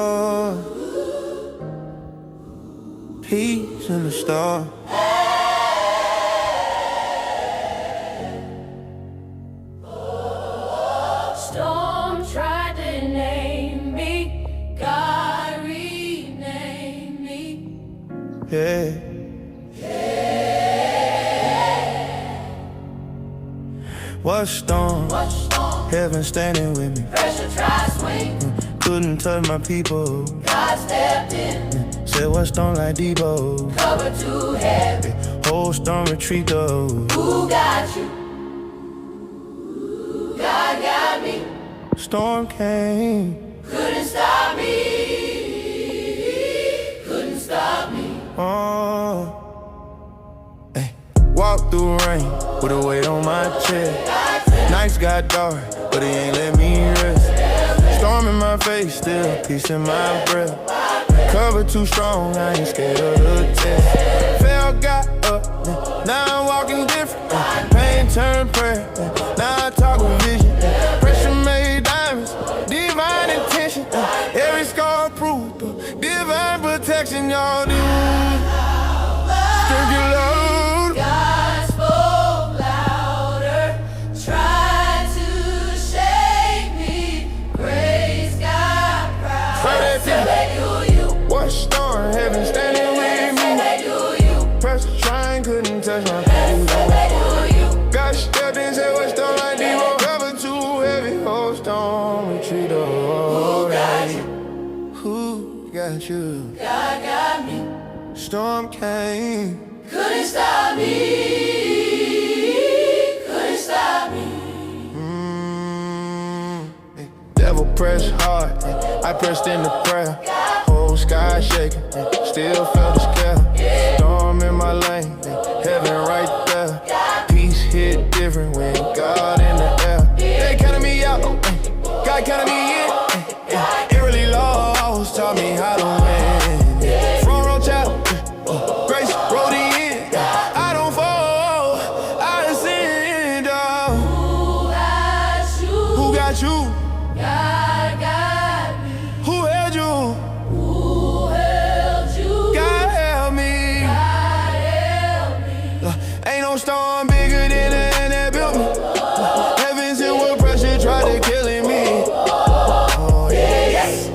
Oh, peace in the storm. Storm tried to name me, God renamed me. Yeah. What storm? Heaven standing with me. Pressure tried swing, Couldn't touch my people. God stepped in, Said what storm like Debo. cover too heavy. Whole storm retreat though. Who got you? God got me. Storm came. Couldn't stop me. Couldn't stop me. Oh. Hey. Walk through rain with a weight on my chest. Nights got dark, but he ain't let me rest. Storm in my face, still peace in my breath. Cover too strong, I ain't scared of the test. Fell, got up, now I'm walking different. Pain turned prayer, now I talk with vision. Pressure made diamonds, divine intention. Every scar proof, divine protection, y'all do. Strength your load. God spoke louder, tried to shake me. Grace got proud. Said they do you. What storm, heaven standing with me. Said they do you. Pressure trying, couldn't touch my Said feet. they do you. God stepped in, said what storm like Debo. Cover too heavy, whole storm retreat. Who got you? Who got you? God got me. Storm came. Couldn't stop me. Couldn't stop me. Devil pressed hard, I pressed into prayer. Whole sky shaking, still felt the scare. Storm in my lane, heaven right there. Peace hit different when God in the air. They counted me out, God counted me in. It really lost, taught me how to win. Front row child, grace wrote the end. I don't fall, I ascend. Who got you? Who got you? God got me. Who held you? Who held you? God help me. God help me. Ain't no storm bigger than the hand that built me. Heavens and what pressure tried to killing me. Oh yes.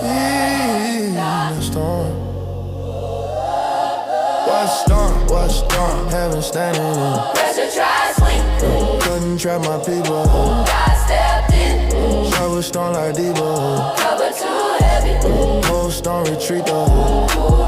Yeah, the storm. What storm? Heaven standing in. Pressure tried swing, Couldn't trap my people. God stepped in, Cover storm like Debo. cover too heavy. Whole storm retreat though. Who